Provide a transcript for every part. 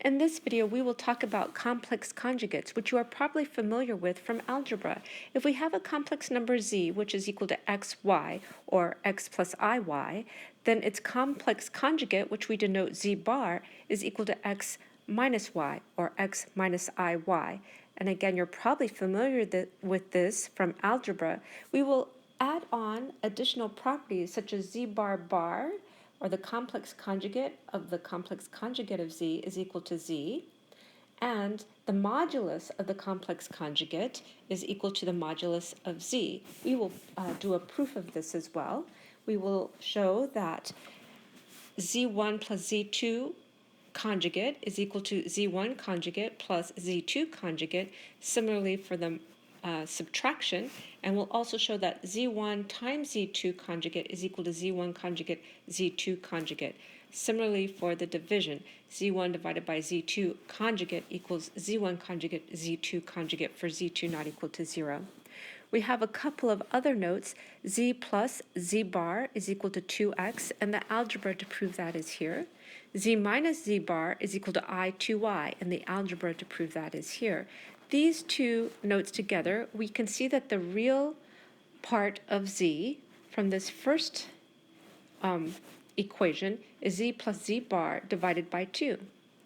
In this video, we will talk about complex conjugates, which you are probably familiar with from algebra. If we have a complex number z, which is equal to xy, or x plus iy, then its complex conjugate, which we denote z bar, is equal to x minus y, or x minus iy. And again, you're probably familiar with this from algebra. We will add on additional properties such as z bar bar, or the complex conjugate of the complex conjugate of z is equal to z, and the modulus of the complex conjugate is equal to the modulus of z. We will do a proof of this as well. We will show that z1 plus z2 conjugate is equal to z1 conjugate plus z2 conjugate. Similarly for the subtraction, and we'll also show that z1 times z2 conjugate is equal to z1 conjugate z2 conjugate. Similarly for the division, z1 divided by z2 conjugate equals z1 conjugate z2 conjugate for z2 not equal to 0. We have a couple of other notes. Z plus z bar is equal to 2x, and the algebra to prove that is here. Z minus z bar is equal to I2y, and the algebra to prove that is here. These two notes together, we can see that the real part of z from this first equation is z plus z bar divided by 2,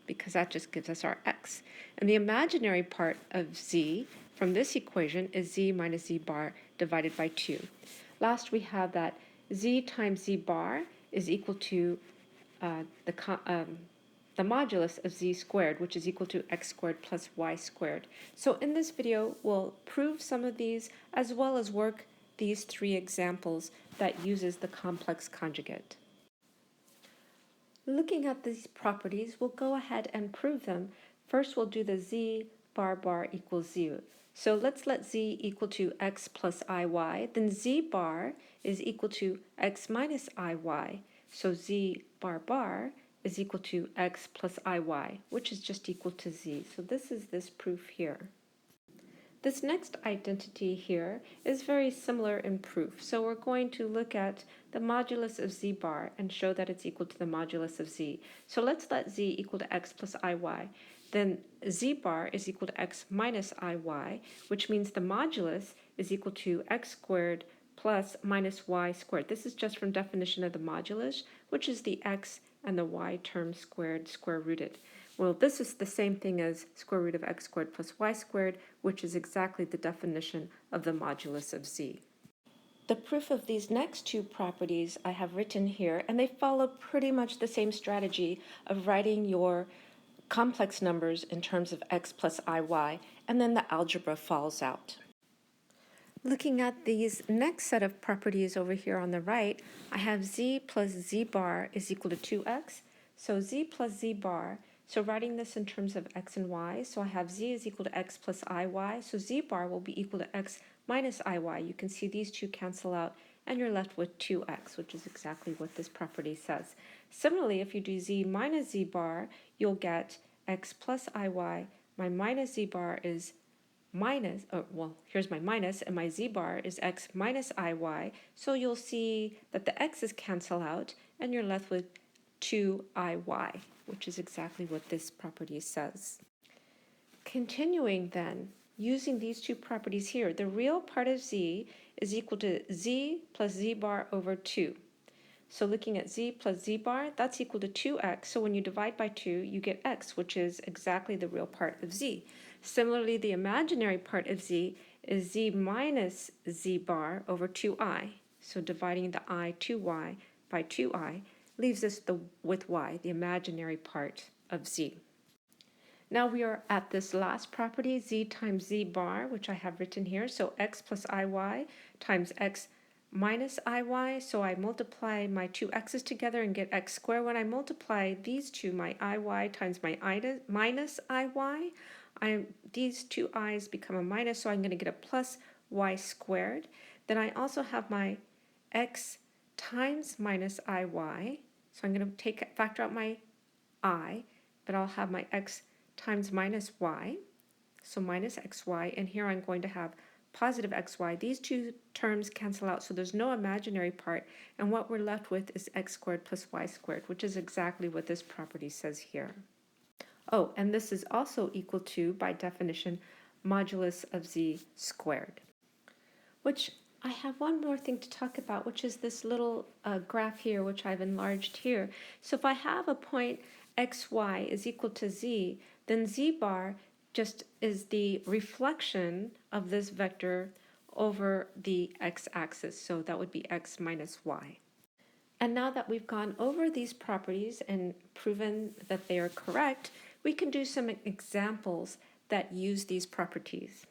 because that just gives us our x. And the imaginary part of z from this equation is z minus z bar divided by 2. Last, we have that z times z bar is equal to the modulus of z squared, which is equal to x squared plus y squared. So in this video, we'll prove some of these as well as work these three examples that uses the complex conjugate. Looking at these properties, we'll go ahead and prove them. First, we'll do the z bar bar equals 0. So let's let z equal to x plus iy. Then z bar is equal to x minus iy. So z bar bar is equal to x plus iy, which is just equal to z. So this is this proof here. This next identity here is very similar in proof. So we're going to look at the modulus of z bar and show that it's equal to the modulus of z. So let's let z equal to x plus iy. Then z bar is equal to x minus iy, which means the modulus is equal to x squared plus minus y squared. This is just from definition of the modulus, which is the x and the y term squared, square rooted. Well, this is the same thing as square root of x squared plus y squared, which is exactly the definition of the modulus of z. The proof of these next two properties I have written here, and they follow pretty much the same strategy of writing your complex numbers in terms of x plus iy, and then the algebra falls out. Looking at these next set of properties over here on the right, I have z plus z bar is equal to 2x. So z plus z bar, so writing this in terms of x and y, so I have z is equal to x plus iy, so z bar will be equal to x minus iy. You can see these two cancel out, and you're left with 2x, which is exactly what this property says. Similarly, if you do z minus z bar, you'll get x plus iy. My minus z bar is minus, here's my minus, and my z bar is x minus iy, so you'll see that the x's cancel out, and you're left with 2iy, which is exactly what this property says. Continuing then, using these two properties here, the real part of z is equal to z plus z bar over 2. So looking at z plus z bar, that's equal to 2x. So when you divide by 2, you get x, which is exactly the real part of z. Similarly, the imaginary part of z is z minus z bar over 2i. So dividing the I to y by 2i leaves us with y, the imaginary part of z. Now we are at this last property, z times z bar, which I have written here. So x plus iy times x minus iy, so I multiply my two x's together and get x squared. When I multiply these two, my iy times my minus iy, these two i's become a minus, so I'm going to get a plus y squared. Then I also have my x times minus iy, so I'm going to factor out my I, but I'll have my x times minus y, so minus xy, and here I'm going to have positive xy. These two terms cancel out, so there's no imaginary part, and what we're left with is x squared plus y squared, which is exactly what this property says here. Oh, and this is also equal to, by definition, modulus of z squared. Which I have one more thing to talk about, which is this little graph here, which I've enlarged here. So if I have a point xy is equal to z, then z bar just is the reflection of this vector over the x-axis. So that would be x minus y. And now that we've gone over these properties and proven that they are correct, we can do some examples that use these properties.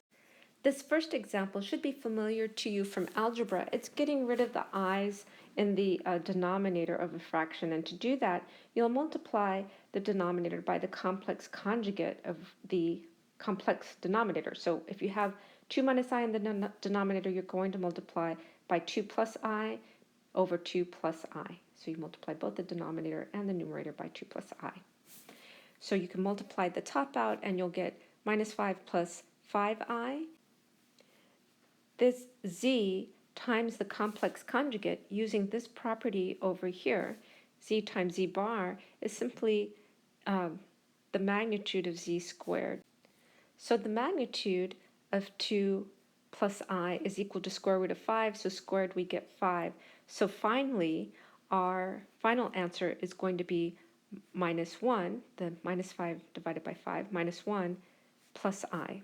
This first example should be familiar to you from algebra. It's getting rid of the i's in the denominator of a fraction, and to do that, you'll multiply the denominator by the complex conjugate of the complex denominator. So if you have 2 minus I in the denominator, you're going to multiply by 2 plus I over 2 plus I. So you multiply both the denominator and the numerator by 2 plus I. So you can multiply the top out and you'll get minus 5 plus 5I. This z times the complex conjugate using this property over here, z times z bar, is simply the magnitude of z squared. So the magnitude of 2 plus I is equal to square root of 5, so squared we get 5. So finally, our final answer is going to be minus 1, the minus 5 divided by 5, minus 1 plus I.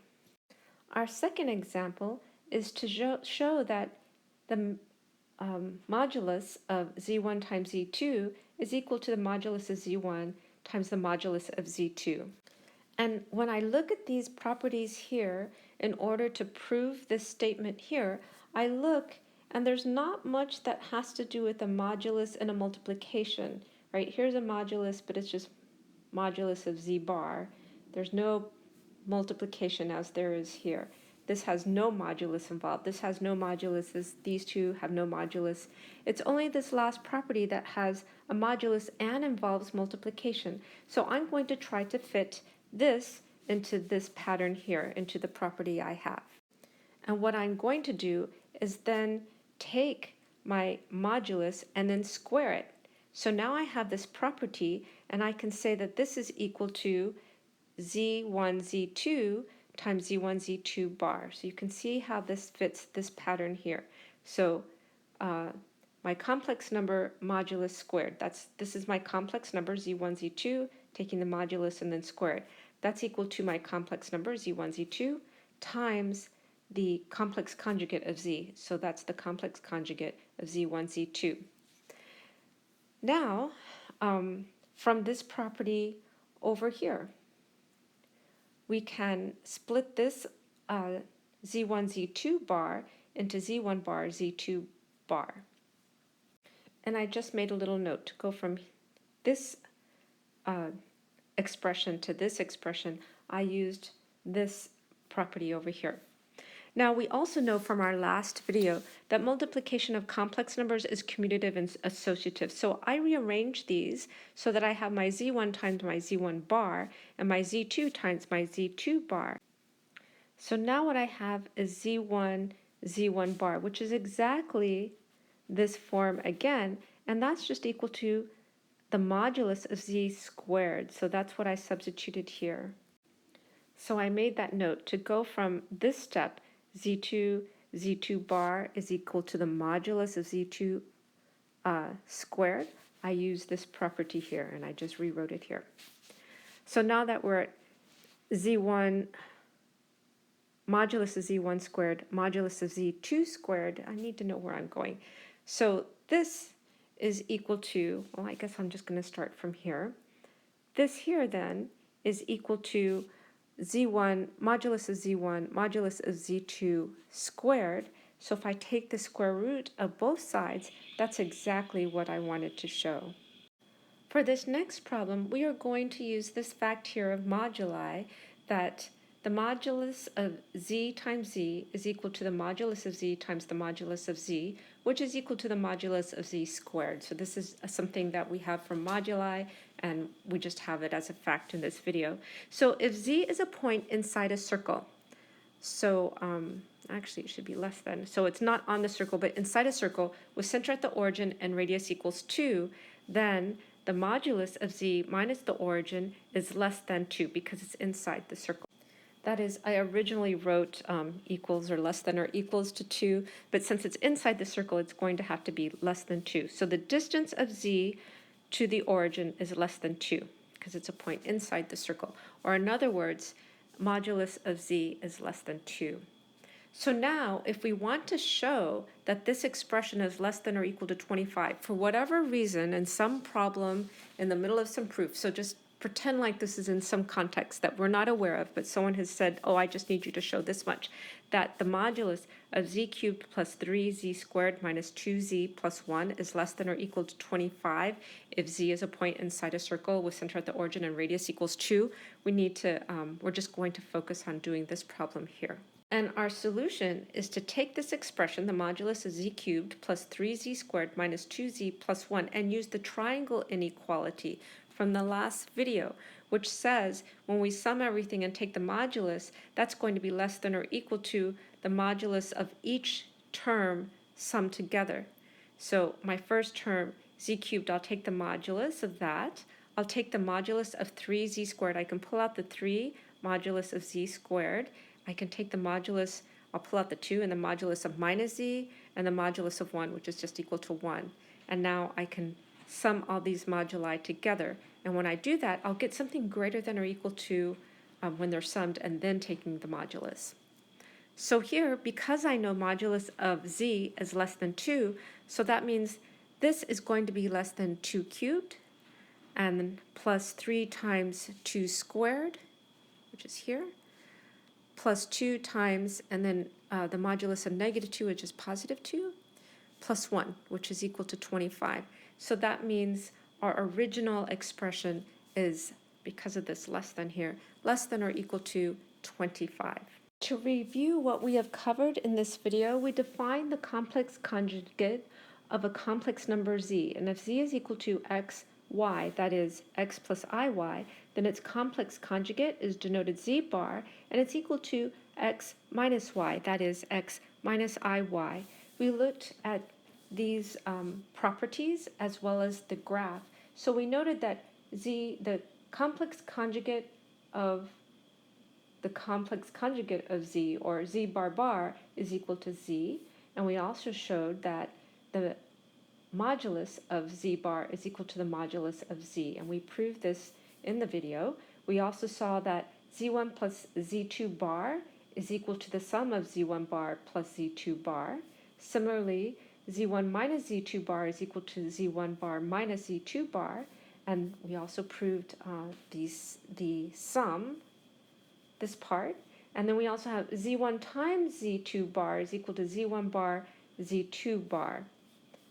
Our second example is to show that the modulus of z1 times z2 is equal to the modulus of z1 times the modulus of z2. And when I look at these properties here, in order to prove this statement here, I look and there's not much that has to do with a modulus and a multiplication, right? Here's a modulus, but it's just modulus of z bar. There's no multiplication as there is here. This has no modulus involved. This has no modulus. These two have no modulus. It's only this last property that has a modulus and involves multiplication. So I'm going to try to fit this into this pattern here, into the property I have. And what I'm going to do is then take my modulus and then square it. So now I have this property, and I can say that this is equal to z1, z2 times z1, z2 bar. So you can see how this fits this pattern here. So my complex number modulus squared, this is my complex number z1, z2, taking the modulus and then squared. That's equal to my complex number z1, z2 times the complex conjugate of z. So that's the complex conjugate of z1, z2. Now, from this property over here, we can split this z1, z2 bar into z1 bar, z2 bar. And I just made a little note to go from this expression to this expression. I used this property over here. Now, we also know from our last video that multiplication of complex numbers is commutative and associative. So I rearrange these so that I have my z1 times my z1 bar and my z2 times my z2 bar. So now what I have is z1, z1 bar, which is exactly this form again, and that's just equal to the modulus of z squared. So that's what I substituted here. So I made that note to go from this step, z2, z2 bar is equal to the modulus of z2 squared. I use this property here, and I just rewrote it here. So now that we're at z1, modulus of z1 squared, modulus of z2 squared, I need to know where I'm going. So this is equal to, well, I guess I'm just going to start from here. This here then is equal to z1, modulus of z1, modulus of z2 squared. So if I take the square root of both sides, that's exactly what I wanted to show. For this next problem, we are going to use this fact here of moduli, that the modulus of z times z is equal to the modulus of z times the modulus of z, which is equal to the modulus of z squared. So this is something that we have from moduli, and we just have it as a fact in this video. So if z is a point inside a circle, so actually it should be less than, so it's not on the circle, but inside a circle with center at the origin and radius equals 2, then the modulus of z minus the origin is less than 2 because it's inside the circle. That is, I originally wrote equals or less than or equals to 2, but since it's inside the circle, it's going to have to be less than 2. So the distance of z to the origin is less than 2 because it's a point inside the circle. Or in other words, modulus of z is less than 2. So now, if we want to show that this expression is less than or equal to 25, for whatever reason, in some problem in the middle of some proof, so just pretend like this is in some context that we're not aware of, but someone has said, oh, I just need you to show this much, that the modulus of z cubed plus 3z squared minus 2z plus 1 is less than or equal to 25 if z is a point inside a circle with center at the origin and radius equals 2, we need to, we're just going to focus on doing this problem here. And our solution is to take this expression, the modulus of z cubed plus 3z squared minus 2z plus 1, and use the triangle inequality from the last video, which says when we sum everything and take the modulus, that's going to be less than or equal to the modulus of each term summed together. So my first term, z cubed, I'll take the modulus of that. I'll take the modulus of 3z squared. I can pull out the 3 modulus of z squared. I can take the modulus, I'll pull out the 2 and the modulus of minus z and the modulus of 1, which is just equal to 1. And now I can sum all these moduli together. And when I do that, I'll get something greater than or equal to when they're summed and then taking the modulus. So here, because I know modulus of z is less than 2, so that means this is going to be less than 2 cubed and then plus 3 times 2 squared, which is here, plus 2 times, and then the modulus of negative 2, which is positive 2, plus 1, which is equal to 25. So that means our original expression is, because of this less than here, less than or equal to 25. To review what we have covered in this video, we define the complex conjugate of a complex number z, and if z is equal to x, y, that is x plus iy, then its complex conjugate is denoted z bar, and it's equal to x minus y, that is x minus iy. We looked at these properties as well as the graph. So we noted that z, the complex conjugate of z, or z bar bar, is equal to z, and we also showed that the modulus of z bar is equal to the modulus of z, and we proved this in the video. We also saw that z1 plus z2 bar is equal to the sum of z1 bar plus z2 bar. Similarly, z1 minus z2 bar is equal to z1 bar minus z2 bar, and we also proved the sum, this part, and then we also have z1 times z2 bar is equal to z1 bar z2 bar,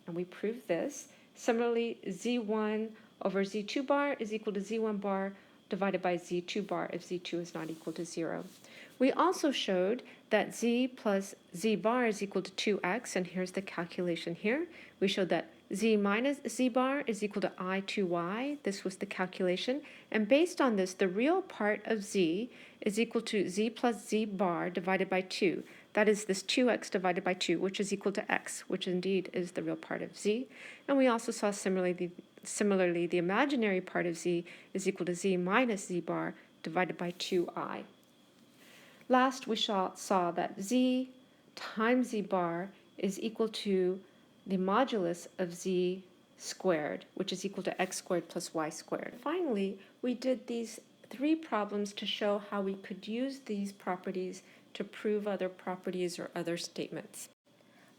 and we proved this. Similarly, z1 over z2 bar is equal to z1 bar divided by z2 bar if z2 is not equal to 0. We also showed that z plus z bar is equal to 2x, and here's the calculation here. We showed that z minus z bar is equal to I2y. This was the calculation. And based on this, the real part of z is equal to z plus z bar divided by 2. That is this 2x divided by 2, which is equal to x, which indeed is the real part of z. And we also saw similarly, the imaginary part of z is equal to z minus z bar divided by 2i. Last, we saw that z times z bar is equal to the modulus of z squared, which is equal to x squared plus y squared. Finally, we did these 3 problems to show how we could use these properties to prove other properties or other statements.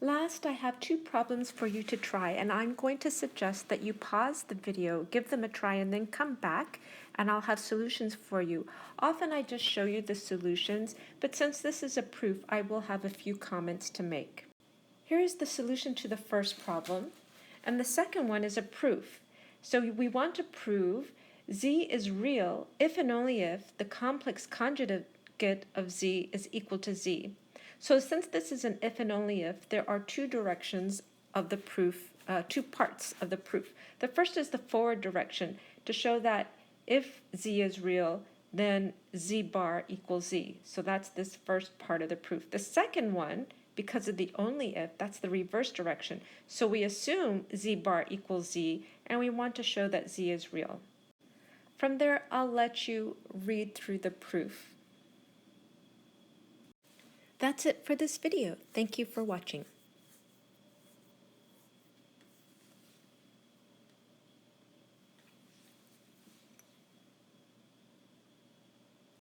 Last, I have 2 problems for you to try, and I'm going to suggest that you pause the video, give them a try, and then come back, and I'll have solutions for you. Often I just show you the solutions, but since this is a proof, I will have a few comments to make. Here is the solution to the first problem, and the second one is a proof. So we want to prove z is real if and only if the complex conjugate of z is equal to z. So since this is an if and only if, there are 2 directions of the proof, 2 parts of the proof. The first is the forward direction to show that if z is real, then z bar equals z. So that's this first part of the proof. The second one because of the only if, that's the reverse direction. So we assume z bar equals z, and we want to show that z is real. From there, I'll let you read through the proof. That's it for this video. Thank you for watching.